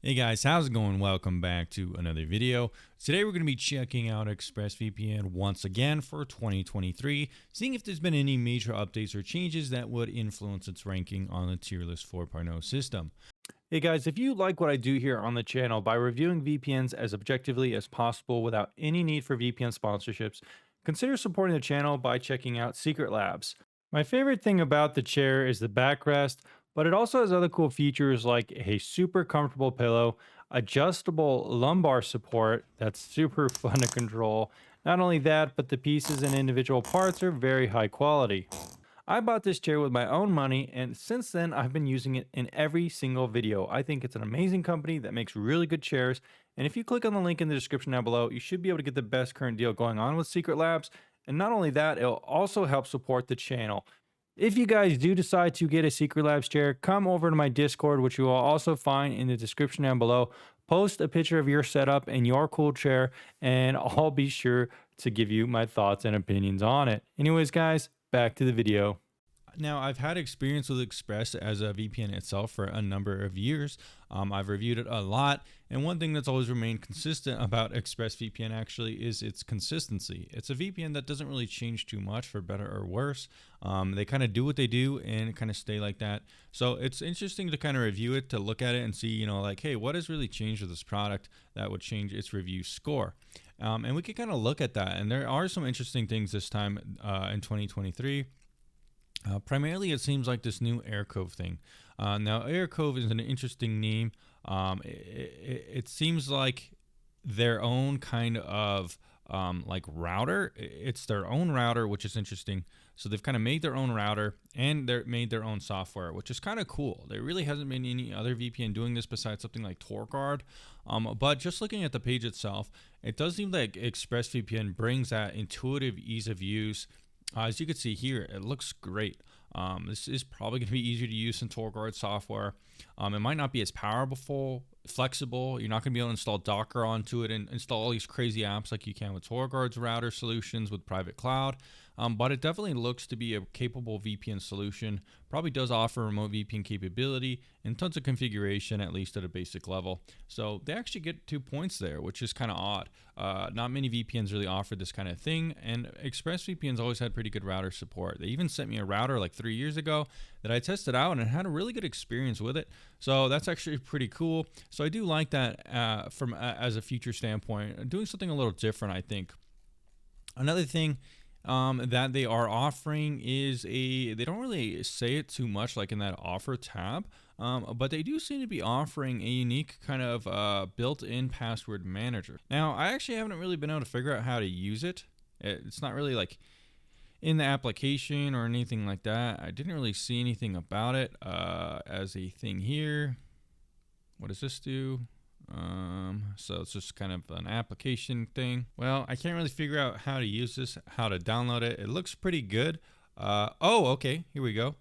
Hey guys, how's it going? Welcome back to another video. Today we're going to be checking out ExpressVPN once again for 2023, seeing if there's been any major updates or changes that would influence its ranking on the tier list 4.0 system. Hey guys, if you like what I do here on the channel by reviewing VPNs as objectively as possible without any need for VPN sponsorships, consider supporting the channel by checking out Secret Labs. My favorite thing about the chair is the backrest, but it also has other cool features like a super comfortable pillow, adjustable lumbar support that's super fun to control. Not only that, but the pieces and individual parts are very high quality. I bought this chair with my own money, and since then I've been using it in every single video. I think it's an amazing company that makes really good chairs, and if you click on the link in the description down below, you should be able to get the best current deal going on with Secret Labs. And not only that, it'll also help support the channel. If you guys do decide to get a Secret Labs chair, come over to my Discord, which you will also find in the description down below. Post a picture of your setup and your cool chair, and I'll be sure to give you my thoughts and opinions on it. Anyways, guys, back to the video. Now, I've had experience with Express as a VPN itself for a number of years. I've reviewed it a lot, and one thing that's always remained consistent about ExpressVPN actually is its consistency. It's a VPN that doesn't really change too much for better or worse. They kind of do what they do and kind of stay like that. So it's interesting to kind of review it, to look at it and see, like, hey, what has really changed with this product that would change its review score? And we can kind of look at that, and there are some interesting things this time in 2023. Primarily, it seems like this new Aircove thing. Now, Aircove is an interesting name. It seems like their own kind of like router. It's their own router, which is interesting. So they've kind of made their own router, and they've made their own software, which is kind of cool. There really hasn't been any other VPN doing this besides something like TorGuard. But just looking at the page itself, it does seem like ExpressVPN brings that intuitive ease of use. As you can see here, it looks great. This is probably going to be easier to use than TorGuard software. It might not be as powerful, flexible. You're not going to be able to install Docker onto it and install all these crazy apps like you can with TorGuard's router solutions with private cloud. But it definitely looks to be a capable VPN solution. Probably does offer remote VPN capability and tons of configuration, at least at a basic level. So they actually get 2 points there, which is kind of odd. Not many VPNs really offer this kind of thing, and ExpressVPN's always had pretty good router support. They even sent me a router like 3 years ago that I tested out and had a really good experience with it. So that's actually pretty cool. So I do like that from as a future standpoint. Doing something a little different, I think. Another thing that they are offering is they don't really say it too much like in that offer tab, but they do seem to be offering a unique kind of built-in password manager. Now, I actually haven't really been able to figure out how to use it. It's not really like in the application or anything like that. I didn't really see anything about it as a thing here. What does this do? So it's just kind of an application thing. Well, I can't really figure out how to use this, how to download it. It looks pretty good. Oh, okay. Here we go.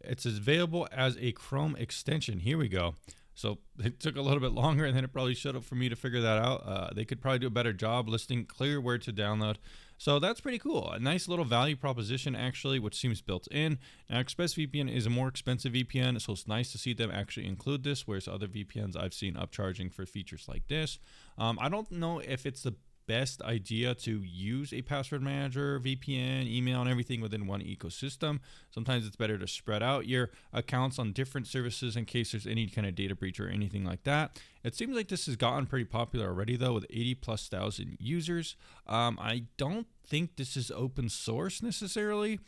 It's available as a Chrome extension. Here we go. So it took a little bit longer, and then it probably showed up for me to figure that out. They could probably do a better job listing clear where to download. So that's pretty cool. A nice little value proposition, actually, which seems built in. Now, ExpressVPN is a more expensive VPN, so it's nice to see them actually include this, whereas other VPNs I've seen upcharging for features like this. I don't know if it's the best idea to use a password manager, VPN, email, and everything within one ecosystem. Sometimes it's better to spread out your accounts on different services in case there's any kind of data breach or anything like that. It seems like this has gotten pretty popular already, though, with 80,000+ users. I don't think this is open source necessarily.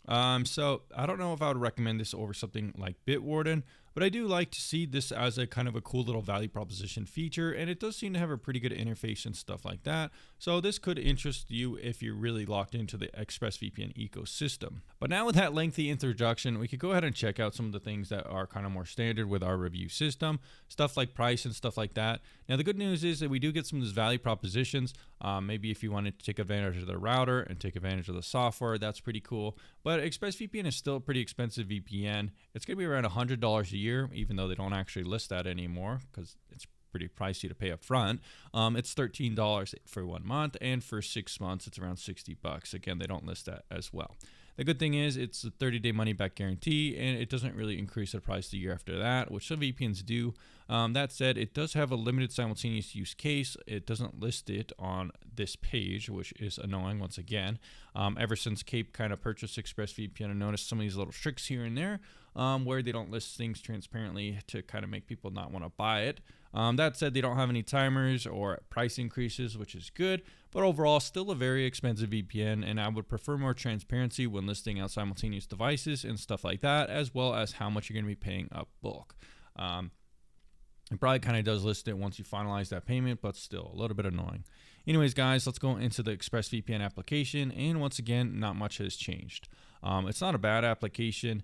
So I don't know if I would recommend this over something like Bitwarden, but I do like to see this as a kind of a cool little value proposition feature, and it does seem to have a pretty good interface and stuff like that. So this could interest you if you're really locked into the ExpressVPN ecosystem. But now with that lengthy introduction, we could go ahead and check out some of the things that are kind of more standard with our review system, stuff like price and stuff like that. Now the good news is that we do get some of those value propositions. Maybe if you wanted to take advantage of the router and take advantage of the software, that's pretty cool. But ExpressVPN is still a pretty expensive VPN. It's going to be around $100 a year, even though they don't actually list that anymore because it's pretty pricey to pay up front. It's $13 for 1 month, and for 6 months, it's around $60. Again, they don't list that as well. The good thing is it's a 30-day money-back guarantee, and it doesn't really increase the price the year after that, which some VPNs do. That said, it does have a limited simultaneous use case. It doesn't list it on this page, which is annoying once again. Ever since Cape kind of purchased ExpressVPN, I noticed some of these little tricks here and there where they don't list things transparently to kind of make people not want to buy it. That said, they don't have any timers or price increases, which is good, but overall still a very expensive VPN, and I would prefer more transparency when listing out simultaneous devices and stuff like that, as well as how much you're going to be paying up bulk. It probably kind of does list it once you finalize that payment, but still a little bit annoying. Anyways, guys, let's go into the ExpressVPN application, and once again, not much has changed. It's not a bad application,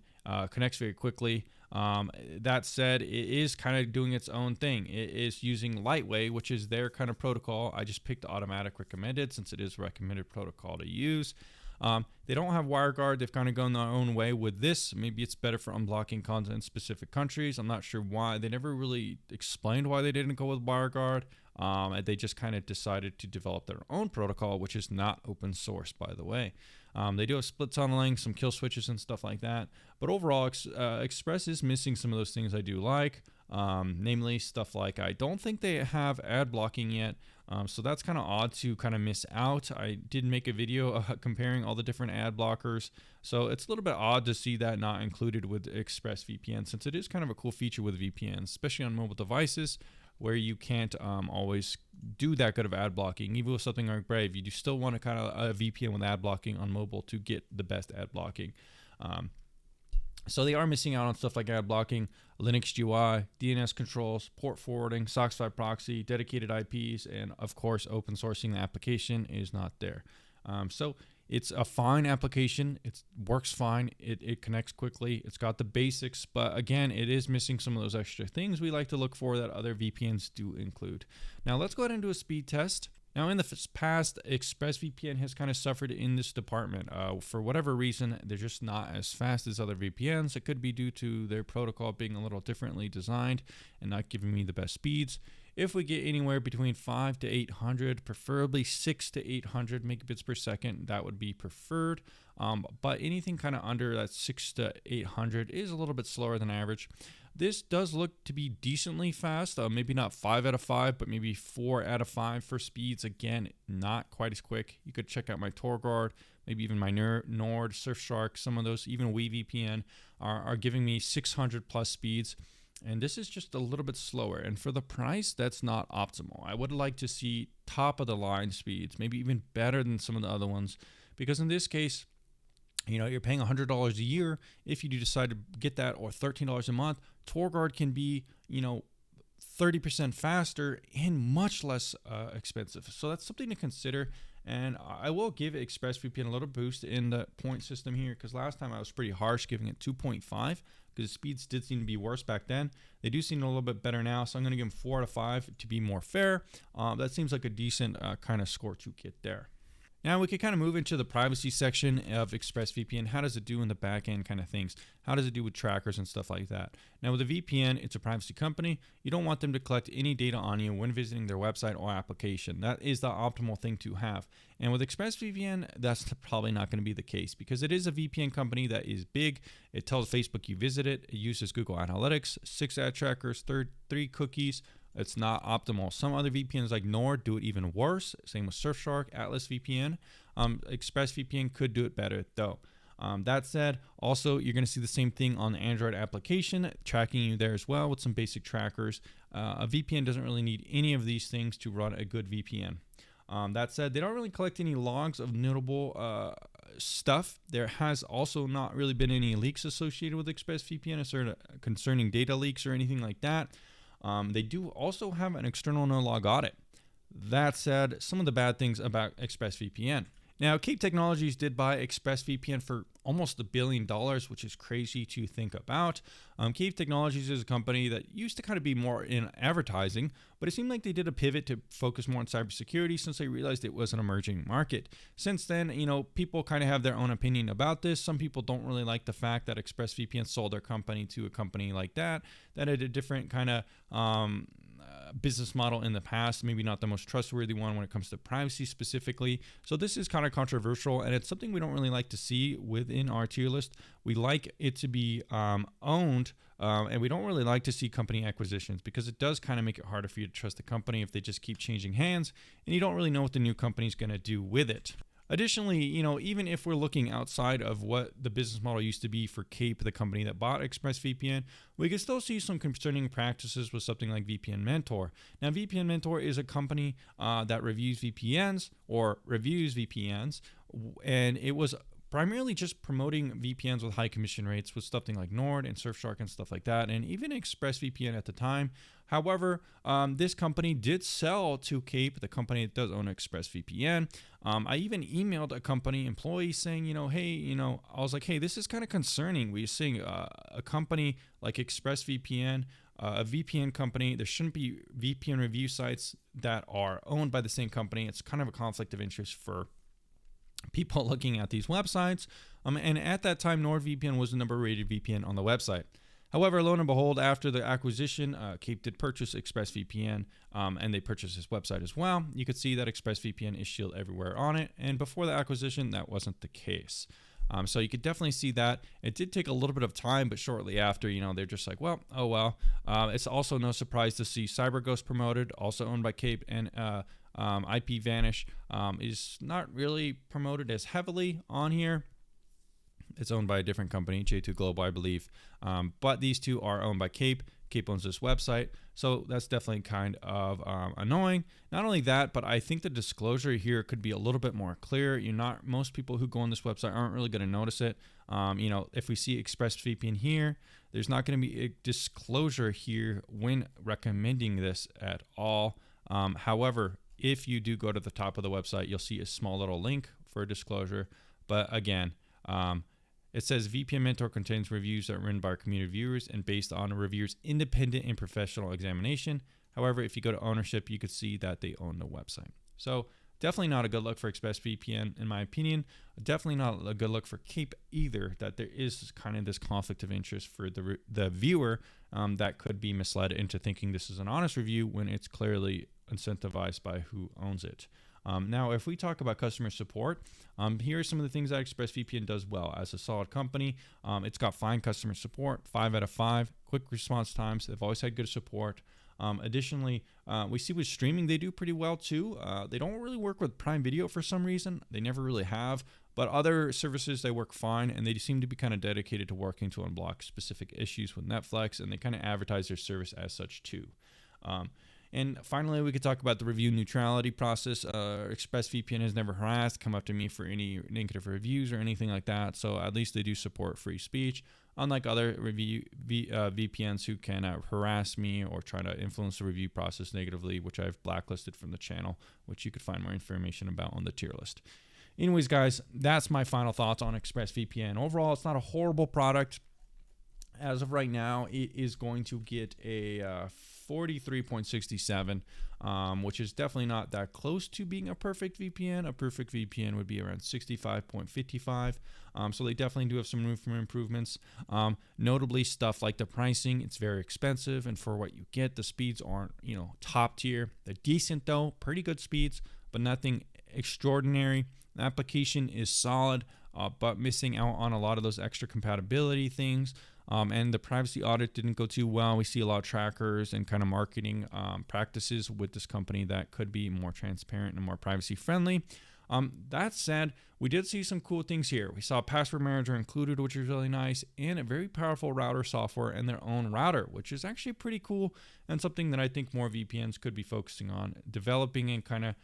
connects very quickly. That said, it is kind of doing its own thing. It is using Lightway, which is their kind of protocol. I just picked automatic recommended since it is a recommended protocol to use. They don't have WireGuard. They've kind of gone their own way with this. Maybe it's better for unblocking content in specific countries. I'm not sure why. They never really explained why they didn't go with WireGuard. They just kind of decided to develop their own protocol, which is not open source, by the way. They do have split tunneling, some kill switches and stuff like that. But overall, Express is missing some of those things I do like, namely stuff like I don't think they have ad blocking yet. So that's kind of odd to kind of miss out. I did make a video comparing all the different ad blockers. So it's a little bit odd to see that not included with ExpressVPN, since it is kind of a cool feature with VPNs, especially on mobile devices where you can't always do that good of ad blocking. Even with something like Brave, you do still want to kind of a VPN with ad blocking on mobile to get the best ad blocking. So they are missing out on stuff like ad blocking, Linux GUI, DNS controls, port forwarding, SOCKS5 proxy, dedicated IPs, and of course, open sourcing the application is not there. So it's a fine application. It works fine. It connects quickly. It's got the basics, but again, it is missing some of those extra things we like to look for that other VPNs do include. Now let's go ahead and do a speed test. Now, in the past, ExpressVPN has kind of suffered in this department. For whatever reason, they're just not as fast as other VPNs. It could be due to their protocol being a little differently designed and not giving me the best speeds. If we get anywhere between 5 to 800, preferably 6 to 800 megabits per second, that would be preferred. But anything kind of under that 6 to 800 is a little bit slower than average. This does look to be decently fast, maybe not 5 out of 5, but maybe 4 out of 5 for speeds. Again, not quite as quick. You could check out my TorGuard, maybe even my Nord, Surfshark, some of those, even WeVPN are giving me 600 plus speeds. And this is just a little bit slower. And for the price, that's not optimal. I would like to see top of the line speeds, maybe even better than some of the other ones. Because in this case, you know, you're paying $100 a year if you do decide to get that, or $13 a month. TorGuard can be, you know, 30% faster and much less expensive. So that's something to consider. And I will give ExpressVPN a little boost in the point system here, because last time I was pretty harsh giving it 2.5 because the speeds did seem to be worse back then. They do seem a little bit better now, so I'm going to give them 4 out of 5 to be more fair. That seems like a decent kind of score to get there. Now we can kind of move into the privacy section of ExpressVPN. How does it do in the back end kind of things? How does it do with trackers and stuff like that? Now with a VPN, it's a privacy company. You don't want them to collect any data on you when visiting their website or application. That is the optimal thing to have. And with ExpressVPN, that's probably not going to be the case, because it is a VPN company that is big. It tells Facebook you visited. It uses Google Analytics, 6 ad trackers, 3 cookies. It's not optimal. Some other VPNs like Nord do it even worse. Same with Surfshark, Atlas VPN. ExpressVPN could do it better though. That said, also you're going to see the same thing on the Android application, tracking you there as well with some basic trackers. A VPN doesn't really need any of these things to run a good VPN. That said, they don't really collect any logs of notable stuff. There has also not really been any leaks associated with ExpressVPN concerning data leaks or anything like that. They do also have an external no-log audit. That said, some of the bad things about ExpressVPN. Now, Cape Technologies did buy ExpressVPN for almost $1 billion, which is crazy to think about. Cape Technologies is a company that used to kind of be more in advertising, but it seemed like they did a pivot to focus more on cybersecurity since they realized it was an emerging market. Since then, you know, people kind of have their own opinion about this. Some people don't really like the fact that ExpressVPN sold their company to a company like that had a different kind of business model in the past, maybe not the most trustworthy one when it comes to privacy specifically. So this is kind of controversial, and it's something we don't really like to see within our tier list. We like it to be owned, and we don't really like to see company acquisitions because it does kind of make it harder for you to trust the company if they just keep changing hands and you don't really know what the new company is going to do with it. Additionally, even if we're looking outside of what the business model used to be for Cape, the company that bought ExpressVPN, we can still see some concerning practices with something like VPN Mentor. Now, VPN Mentor is a company that reviews VPNs, and it was primarily just promoting VPNs with high commission rates with something like Nord and Surfshark and stuff like that, and even ExpressVPN at the time. However, this company did sell to Cape, the company that does own ExpressVPN. I even emailed a company employee saying, hey, I was like, hey, this is kind of concerning. We're seeing a company like ExpressVPN, a VPN company. There shouldn't be VPN review sites that are owned by the same company. It's kind of a conflict of interest for people looking at these websites. And at that time, NordVPN was the number rated VPN on the website. However, lo and behold, after the acquisition, Cape did purchase ExpressVPN, and they purchased this website as well. You could see that ExpressVPN is shielded everywhere on it, and before the acquisition, that wasn't the case. So you could definitely see that. It did take a little bit of time, but shortly after, they're just like, well, oh well. It's also no surprise to see CyberGhost promoted, also owned by Cape, and IPVanish is not really promoted as heavily on here. It's owned by a different company, J2 Global, I believe. But these two are owned by Cape. Cape owns this website. So that's definitely kind of annoying. Not only that, but I think the disclosure here could be a little bit more clear. Most people who go on this website aren't really going to notice it. If we see ExpressVPN here, there's not going to be a disclosure here when recommending this at all. However, if you do go to the top of the website, you'll see a small little link for a disclosure. But again, it says VPN Mentor contains reviews that are written by our community viewers and based on a reviewer's independent and professional examination. However, if you go to ownership, you could see that they own the website. So definitely not a good look for ExpressVPN, in my opinion. Definitely not a good look for Cape either, that there is kind of this conflict of interest for the viewer that could be misled into thinking this is an honest review when it's clearly incentivized by who owns it. Now, if we talk about customer support, here are some of the things that ExpressVPN does well. As a solid company, it's got fine customer support, 5 out of 5, quick response times. They've always had good support. Additionally, we see with streaming, they do pretty well too. They don't really work with Prime Video for some reason. They never really have. But other services, they work fine, and they seem to be kind of dedicated to working to unblock specific issues with Netflix, and they kind of advertise their service as such too. And finally, we could talk about the review neutrality process. ExpressVPN has never harassed, come up to me for any negative reviews or anything like that. So at least they do support free speech, unlike other VPNs who can harass me or try to influence the review process negatively, which I've blacklisted from the channel, which you could find more information about on the tier list. Anyways, guys, that's my final thoughts on ExpressVPN. Overall, it's not a horrible product. As of right now, it is going to get a 43.67, which is definitely not that close to being a perfect VPN. A perfect VPN would be around 65.55. So they definitely do have some room for improvements. Notably, stuff like the pricing, it's very expensive, and for what you get, the speeds aren't, top tier. They're decent though, pretty good speeds, but nothing extraordinary. The application is solid, but missing out on a lot of those extra compatibility things. And the privacy audit didn't go too well. We see a lot of trackers and kind of marketing practices with this company that could be more transparent and more privacy friendly. That said, we did see some cool things here. We saw password manager included, which is really nice, and a very powerful router software and their own router, which is actually pretty cool and something that I think more VPNs could be focusing on, developing and kind of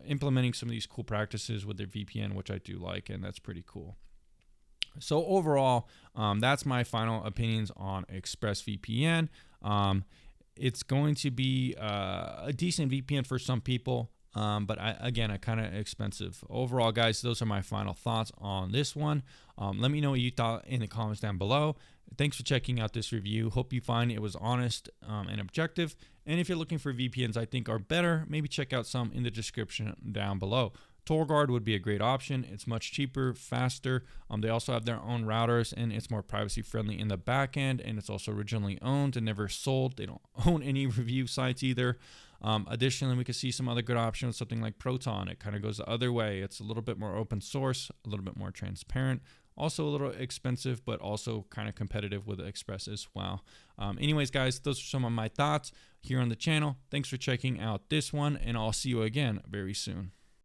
implementing some of these cool practices with their VPN, which I do like, and that's pretty cool. So overall, that's my final opinions on ExpressVPN. It's going to be a decent VPN for some people, but again, kind of expensive. Overall, guys, those are my final thoughts on this one. Let me know what you thought in the comments down below. Thanks for checking out this review. Hope you find it was honest and objective. And if you're looking for VPNs I think are better, maybe check out some in the description down below. TorGuard would be a great option. It's much cheaper, faster. They also have their own routers, and it's more privacy friendly in the back end, and it's also originally owned and never sold. They don't own any review sites either. Additionally, we could see some other good options, something like Proton. It kind of goes the other way. It's a little bit more open source, a little bit more transparent, also a little expensive, but also kind of competitive with Express as well. Anyways, guys, those are some of my thoughts here on the channel. Thanks for checking out this one, and I'll see you again very soon.